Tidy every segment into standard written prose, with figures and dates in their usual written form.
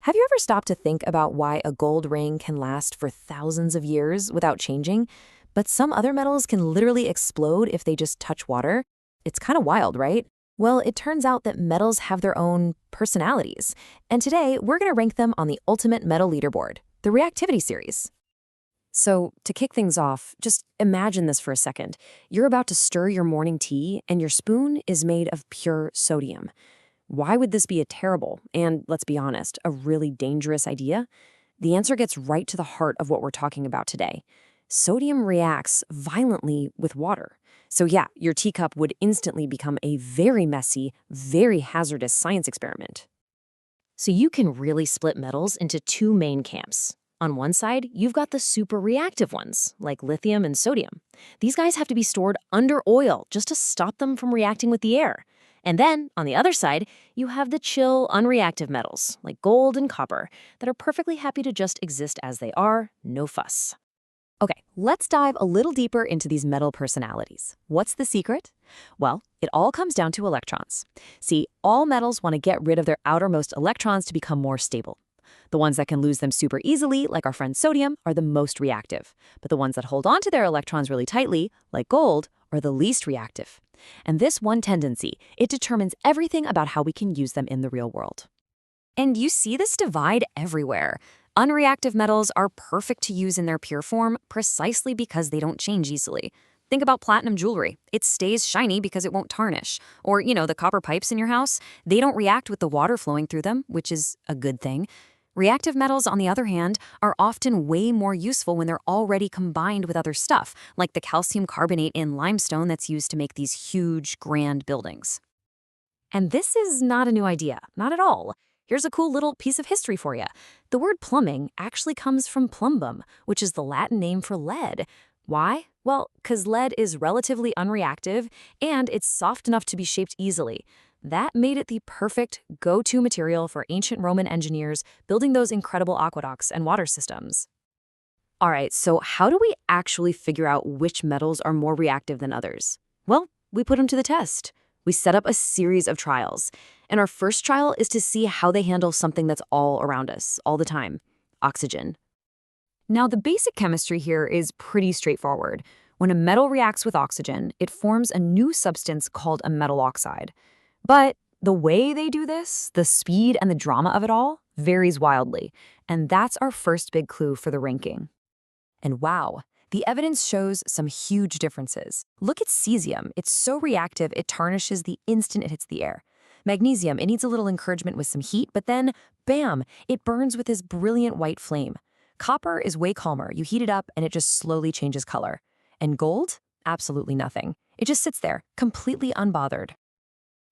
Have you ever stopped to think about why a gold ring can last for thousands of years without changing, but some other metals can literally explode if they just touch water? It's kind of wild, right? Well, it turns out that metals have their own personalities, and today we're going to rank them on the ultimate metal leaderboard, the Reactivity series. So, to kick things off, just imagine this for a second. You're about to stir your morning tea, and your spoon is made of pure sodium. Why would this be a terrible, and let's be honest, a really dangerous idea? The answer gets right to the heart of what we're talking about today. Sodium reacts violently with water. So yeah, your teacup would instantly become a very messy, very hazardous science experiment. So you can really split metals into two main camps. On one side, you've got the super reactive ones, like lithium and sodium. These guys have to be stored under oil just to stop them from reacting with the air. And then, on the other side, you have the chill, unreactive metals, like gold and copper, that are perfectly happy to just exist as they are, no fuss. Okay, let's dive a little deeper into these metal personalities. What's the secret? Well, it all comes down to electrons. See, all metals want to get rid of their outermost electrons to become more stable. The ones that can lose them super easily, like our friend sodium, are the most reactive. But the ones that hold on to their electrons really tightly, like gold, are the least reactive. And this one tendency, it determines everything about how we can use them in the real world. And you see this divide everywhere. Unreactive metals are perfect to use in their pure form precisely because they don't change easily. Think about platinum jewelry. It stays shiny because it won't tarnish. Or, the copper pipes in your house, they don't react with the water flowing through them, which is a good thing. Reactive metals, on the other hand, are often way more useful when they're already combined with other stuff, like the calcium carbonate in limestone that's used to make these huge, grand buildings. And this is not a new idea, not at all. Here's a cool little piece of history for you. The word plumbing actually comes from plumbum, which is the Latin name for lead. Why? Well, because lead is relatively unreactive, and it's soft enough to be shaped easily. That made it the perfect go-to material for ancient Roman engineers building those incredible aqueducts and water systems. All right, so how do we actually figure out which metals are more reactive than others? Well, we put them to the test. We set up a series of trials. And our first trial is to see how they handle something that's all around us, all the time: oxygen. Now, the basic chemistry here is pretty straightforward. When a metal reacts with oxygen, it forms a new substance called a metal oxide. But the way they do this, the speed and the drama of it all, varies wildly. And that's our first big clue for the ranking. And wow, the evidence shows some huge differences. Look at cesium. It's so reactive, it tarnishes the instant it hits the air. Magnesium, it needs a little encouragement with some heat, but then, bam, it burns with this brilliant white flame. Copper is way calmer. You heat it up and it just slowly changes color. And gold? Absolutely nothing. It just sits there, completely unbothered.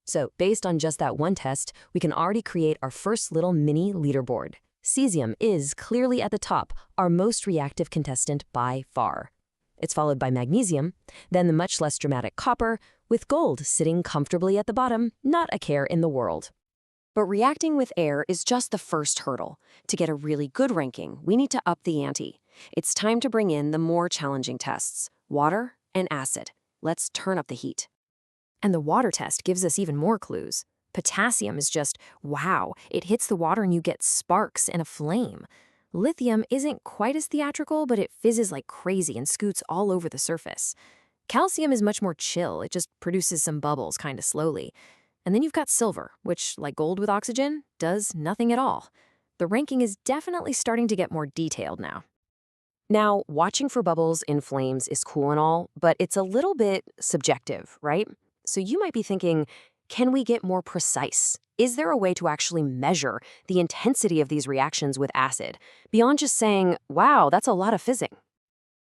So, based on just that one test, we can already create our first little mini leaderboard. Cesium is clearly at the top, our most reactive contestant by far. It's followed by magnesium, then the much less dramatic copper, with gold sitting comfortably at the bottom, not a care in the world. But reacting with air is just the first hurdle. To get a really good ranking, we need to up the ante. It's time to bring in the more challenging tests: water and acid. Let's turn up the heat. And the water test gives us even more clues. Potassium is just, wow, it hits the water and you get sparks and a flame. Lithium isn't quite as theatrical, but it fizzes like crazy and scoots all over the surface. Calcium is much more chill. It just produces some bubbles kind of slowly. And then you've got silver, which, like gold with oxygen, does nothing at all. The ranking is definitely starting to get more detailed now. Now, watching for bubbles in flames is cool and all, but it's a little bit subjective, right? So you might be thinking, can we get more precise? Is there a way to actually measure the intensity of these reactions with acid, beyond just saying, wow, that's a lot of fizzing?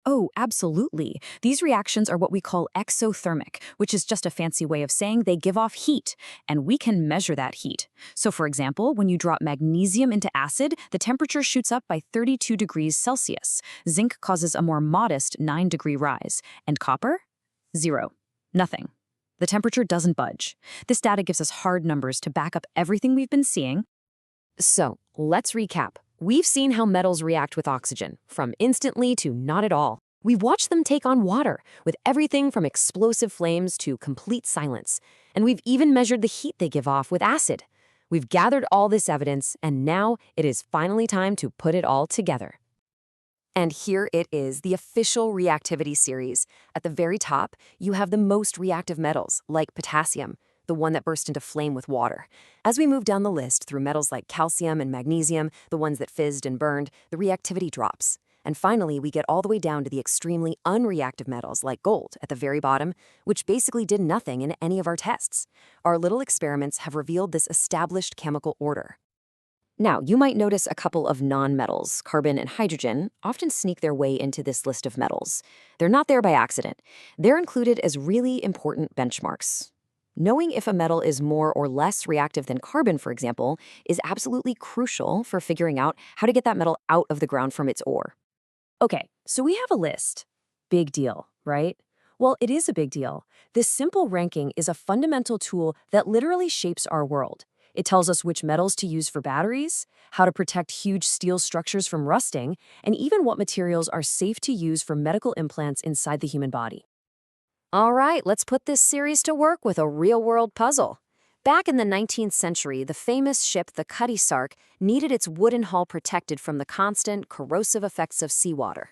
Oh, absolutely. These reactions are what we call exothermic, which is just a fancy way of saying they give off heat, and we can measure that heat. So for example, when you drop magnesium into acid, the temperature shoots up by 32 degrees Celsius. Zinc causes a more modest 9-degree rise. And copper? 0. Nothing. The temperature doesn't budge. This data gives us hard numbers to back up everything we've been seeing. So, let's recap. We've seen how metals react with oxygen, from instantly to not at all. We've watched them take on water, with everything from explosive flames to complete silence. And we've even measured the heat they give off with acid. We've gathered all this evidence, and now it is finally time to put it all together. And here it is, the official reactivity series. At the very top, you have the most reactive metals, like potassium, the one that burst into flame with water. As we move down the list through metals like calcium and magnesium, the ones that fizzed and burned, the reactivity drops. And finally, we get all the way down to the extremely unreactive metals like gold at the very bottom, which basically did nothing in any of our tests. Our little experiments have revealed this established chemical order. Now, you might notice a couple of non-metals, carbon and hydrogen, often sneak their way into this list of metals. They're not there by accident. They're included as really important benchmarks. Knowing if a metal is more or less reactive than carbon, for example, is absolutely crucial for figuring out how to get that metal out of the ground from its ore. Okay, so we have a list. Big deal, right? Well, it is a big deal. This simple ranking is a fundamental tool that literally shapes our world. It tells us which metals to use for batteries, how to protect huge steel structures from rusting, and even what materials are safe to use for medical implants inside the human body. All right, let's put this series to work with a real-world puzzle. Back in the 19th century, the famous ship, the Cutty Sark, needed its wooden hull protected from the constant, corrosive effects of seawater.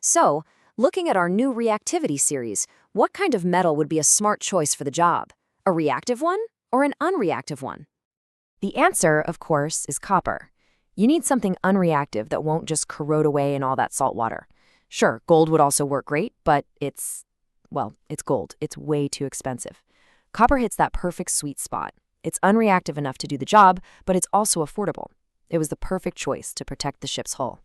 So, looking at our new reactivity series, what kind of metal would be a smart choice for the job? A reactive one or an unreactive one? The answer, of course, is copper. You need something unreactive that won't just corrode away in all that salt water. Sure, gold would also work great, but it's gold. It's way too expensive. Copper hits that perfect sweet spot. It's unreactive enough to do the job, but it's also affordable. It was the perfect choice to protect the ship's hull.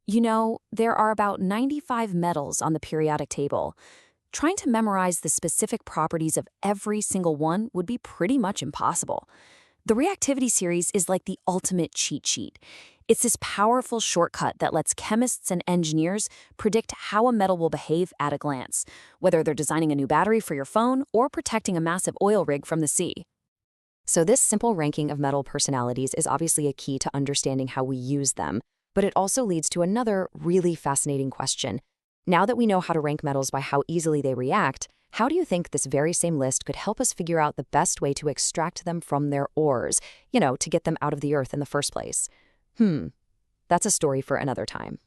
You know, there are about 95 metals on the periodic table. Trying to memorize the specific properties of every single one would be pretty much impossible. The reactivity series is like the ultimate cheat sheet. It's this powerful shortcut that lets chemists and engineers predict how a metal will behave at a glance, whether they're designing a new battery for your phone or protecting a massive oil rig from the sea. So this simple ranking of metal personalities is obviously a key to understanding how we use them, but it also leads to another really fascinating question. Now that we know how to rank metals by how easily they react, how do you think this very same list could help us figure out the best way to extract them from their ores, to get them out of the earth in the first place? That's a story for another time.